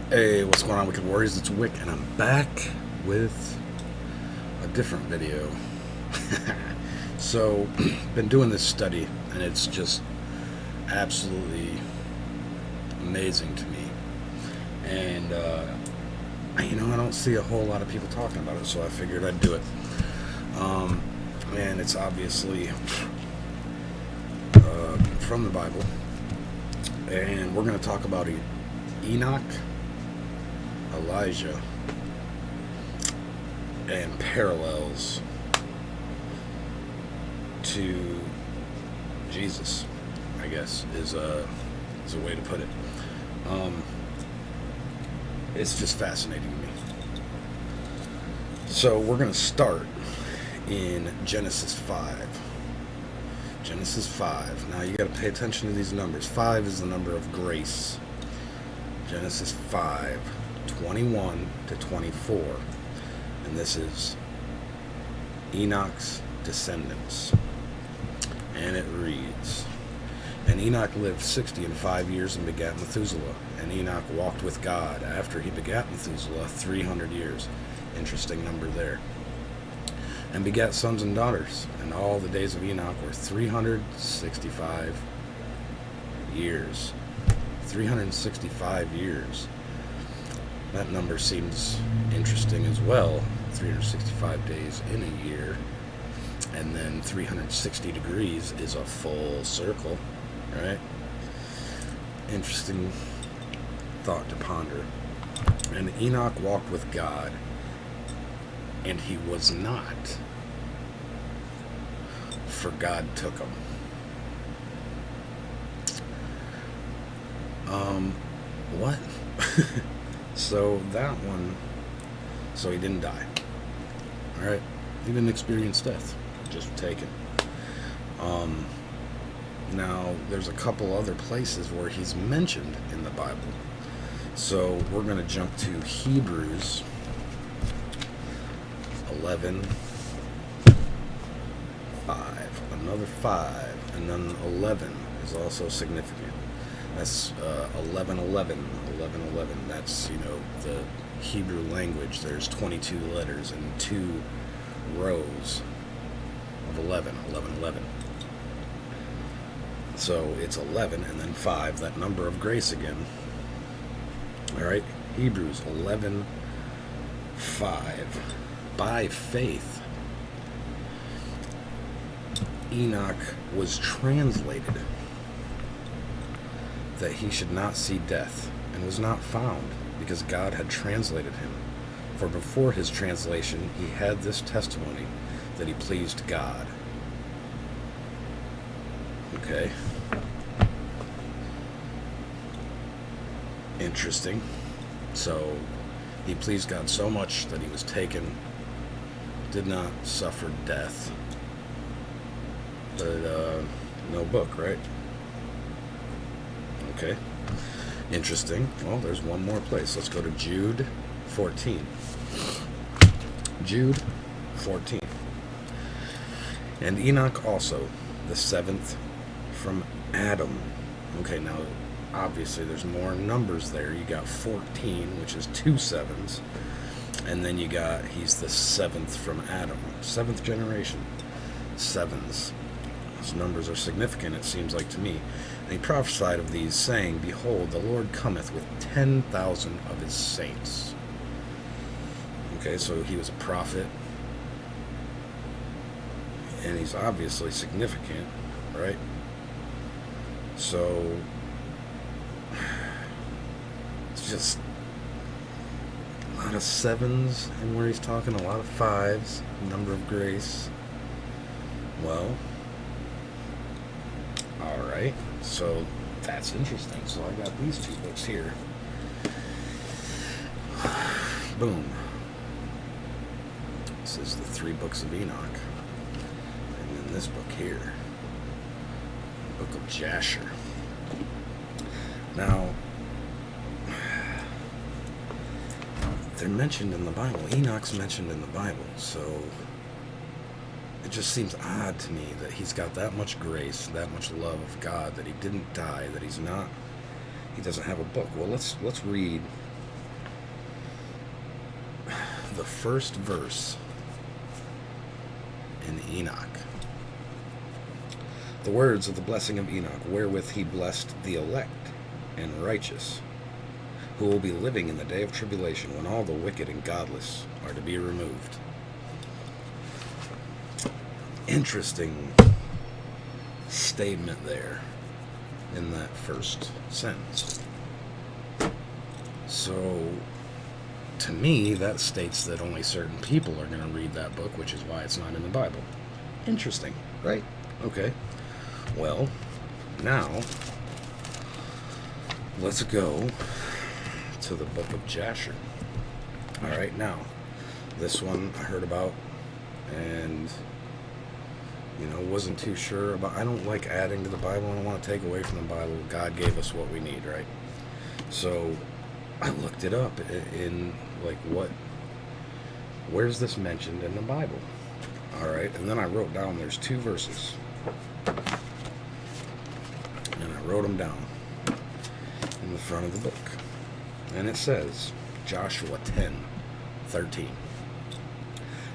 Hey, what's going on, Wicked Warriors? It's Wick, and I'm back with a different video. So, been doing this study, and it's just absolutely amazing to me. And, I don't see a whole lot of people talking about it, so I figured I'd do it. And it's obviously from the Bible, and we're going to talk about Enoch, Elijah, and parallels to Jesus, I guess, is a way to put it. It's just fascinating to me. So we're going to start in Genesis 5. Genesis 5. Now you got to pay attention to these numbers. 5 is the number of grace. Genesis 5, 21 to 24. And this is Enoch's descendants. And it reads, And Enoch lived 65 years and begat Methuselah. And Enoch walked with God after he begat Methuselah 300 years. Interesting number there. And begat sons and daughters. And all the days of Enoch were 365 years. 365 years. That number seems interesting as well. 365 days in a year. And then 360 degrees is a full circle, right? Interesting thought to ponder. And Enoch walked with God, and he was not, for God took him. What? So that one, so he didn't die. Alright? He didn't experience death. Just taken. Now, there's a couple other places where he's mentioned in the Bible. So we're going to jump to Hebrews 11, 5. Another 5. And then 11 is also significant. That's 11, 11. 11, 11. That's, the Hebrew language. There's 22 letters and 2 rows of 11, 11, 11. So it's 11 and then 5, that number of grace again. Alright, Hebrews 11, 5. By faith, Enoch was translated that he should not see death, and was not found, because God had translated him. For before his translation, he had this testimony, that he pleased God. Okay. Interesting. So, he pleased God so much that he was taken, did not suffer death. But, no book, right? Okay. Interesting. Well, there's one more place. Let's go to Jude 14. Jude 14. And Enoch also, the 7th from Adam. Okay, now, obviously, there's more numbers there. You got 14, which is 2 7s. And then you got, he's the 7th from Adam. 7th generation. 7s. Those numbers are significant, it seems like to me. And he prophesied of these, saying, Behold, the Lord cometh with 10,000 of his saints. Okay, so he was a prophet. And he's obviously significant, right? So, it's just a lot of 7s, and where he's talking a lot of 5s, number of grace. Well, alright, so that's interesting. So I got these 2 books here. Boom. This is the 3 books of Enoch. And then this book here, the book of Jasher. Now, they're mentioned in the Bible. Enoch's mentioned in the Bible, so it just seems odd to me that he's got that much grace, that much love of God, that he didn't die, that he doesn't have a book. Well, let's read the first verse in Enoch. The words of the blessing of Enoch, wherewith he blessed the elect and righteous, who will be living in the day of tribulation, when all the wicked and godless are to be removed. Interesting statement there in that first sentence. So, to me, that states that only certain people are going to read that book, which is why it's not in the Bible. Interesting, right? Okay. Well, now, let's go to the book of Jasher. Alright, now, this one I heard about, and, wasn't too sure about. I don't like adding to the Bible. I don't want to take away from the Bible. God gave us what we need, right? So, I looked it up in, where's this mentioned in the Bible? Alright, and then I wrote down, there's 2 verses. And I wrote them down in the front of the book. And it says, Joshua 10:13.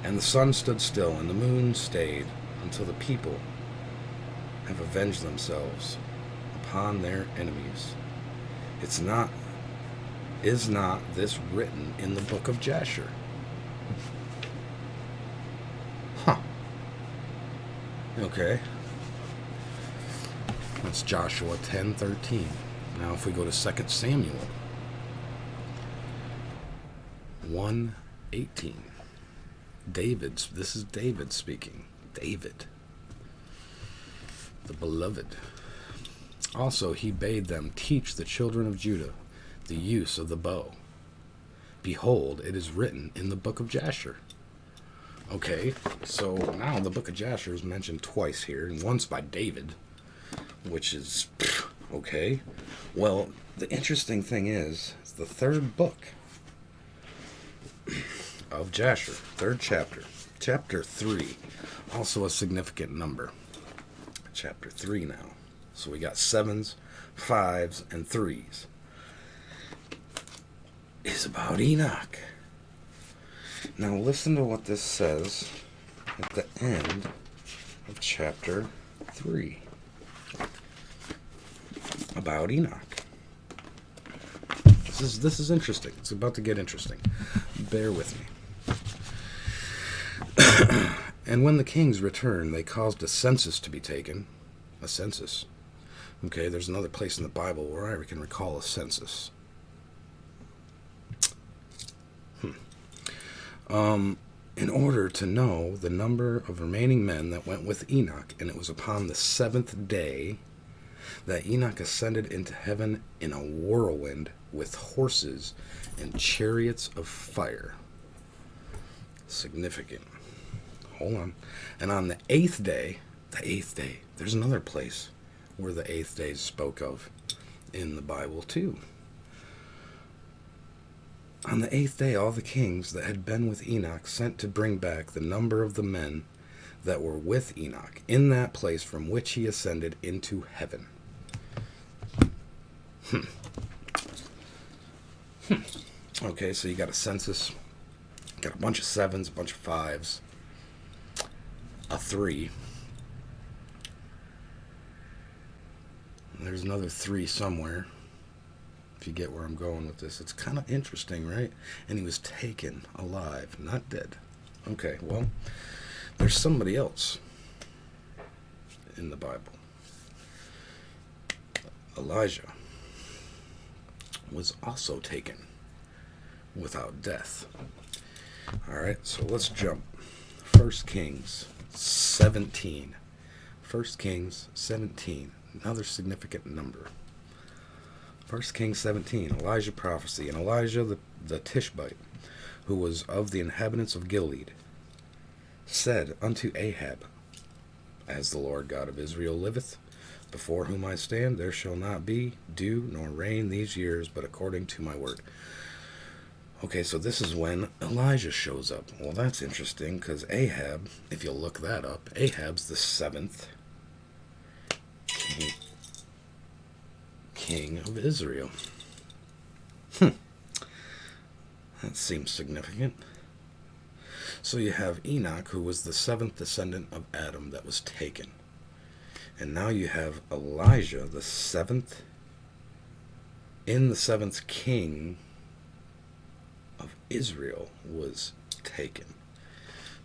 And the sun stood still, and the moon stayed, until the people have avenged themselves upon their enemies. Is not this written in the book of Jasher? Huh. Okay. That's Joshua 10:13. Now if we go to 2 Samuel 1:18. This is David speaking. David, the beloved. Also he bade them teach the children of Judah the use of the bow. Behold, it is written in the book of Jasher. Okay, so now the book of Jasher is mentioned twice here, and once by David, which is, okay. Well, the interesting thing is the 3rd book of Jasher, 3rd chapter, chapter 3, also a significant number. Chapter 3 now. So we got 7s, 5s, and 3s. Is about Enoch. Now listen to what this says at the end of chapter 3 about Enoch. This is interesting. It's about to get interesting. Bear with me. And when the kings returned, they caused a census to be taken. A census. Okay, there's another place in the Bible where I can recall a census. In order to know the number of remaining men that went with Enoch, and it was upon the 7th day that Enoch ascended into heaven in a whirlwind with horses and chariots of fire. Significant. Hold on. And on the 8th day, there's another place where the 8th day is spoke of in the Bible too. On the 8th day, all the kings that had been with Enoch sent to bring back the number of the men that were with Enoch in that place from which he ascended into heaven. Okay, so you got a census, got a bunch of 7s, a bunch of 5s, a 3. There's another 3 somewhere. If you get where I'm going with this, it's kind of interesting, right? And he was taken alive, not dead. Okay, well, there's somebody else in the Bible. Elijah was also taken without death. All right, so let's jump. 1 Kings 17. 1 Kings 17, another significant number. 1 Kings 17, Elijah prophecy. And Elijah the Tishbite, who was of the inhabitants of Gilead, said unto Ahab, As the Lord God of Israel liveth, before whom I stand, there shall not be dew nor rain these years, but according to my word. Okay, so this is when Elijah shows up. Well, that's interesting, because Ahab, if you look that up, Ahab's the 7th king of Israel. That seems significant. So you have Enoch, who was the seventh descendant of Adam that was taken. And now you have Elijah, the seventh king of Israel was taken.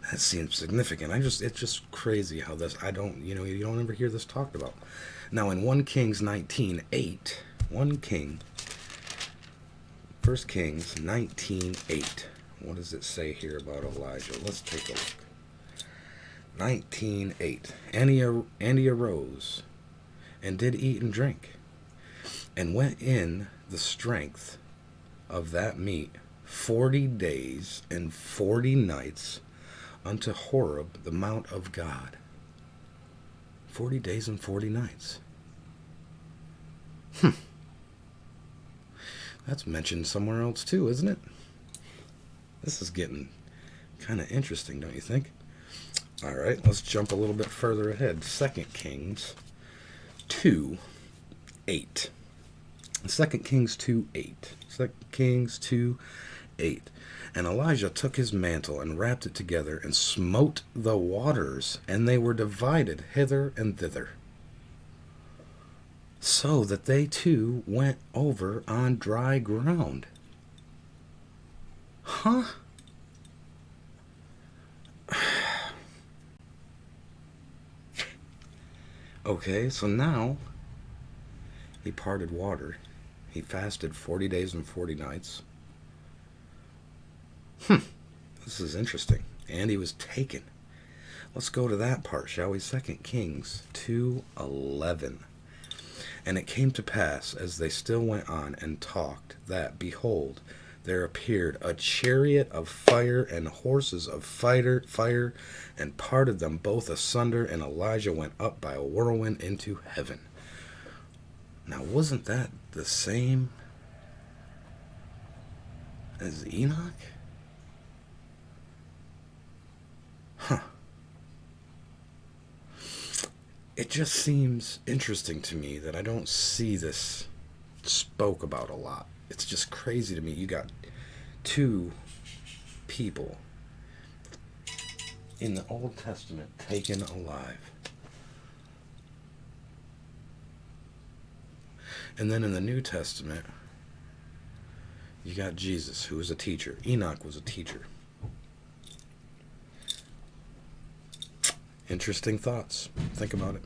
That seems significant. It's just crazy how this, you don't ever hear this talked about. Now in 1 Kings 19:8, 1 Kings 19:8. What does it say here about Elijah? Let's take a look. 19:8. And he arose and did eat and drink, and went in the strength of that meat 40 days and 40 nights unto Horeb, the mount of God. 40 days and 40 nights. That's mentioned somewhere else too, isn't it? This is getting kind of interesting, don't you think? All right, let's jump a little bit further ahead. 2 Kings 2:8. 2 Kings 2:8. 2 Kings 2:8. And Elijah took his mantle and wrapped it together and smote the waters, and they were divided hither and thither, so that they too went over on dry ground. Huh? Okay, so now he parted water. He fasted 40 days and 40 nights. This is interesting. And he was taken. Let's go to that part, shall we? 2 Kings 2:11. And it came to pass, as they still went on and talked, that, behold, there appeared a chariot of fire and horses of fire, and parted them both asunder, and Elijah went up by a whirlwind into heaven. Now, wasn't that the same as Enoch? Huh. It just seems interesting to me that I don't see this spoke about a lot. It's just crazy to me. You got two people in the Old Testament taken alive. And then in the New Testament, you got Jesus, who was a teacher. Enoch was a teacher. Interesting thoughts. Think about it.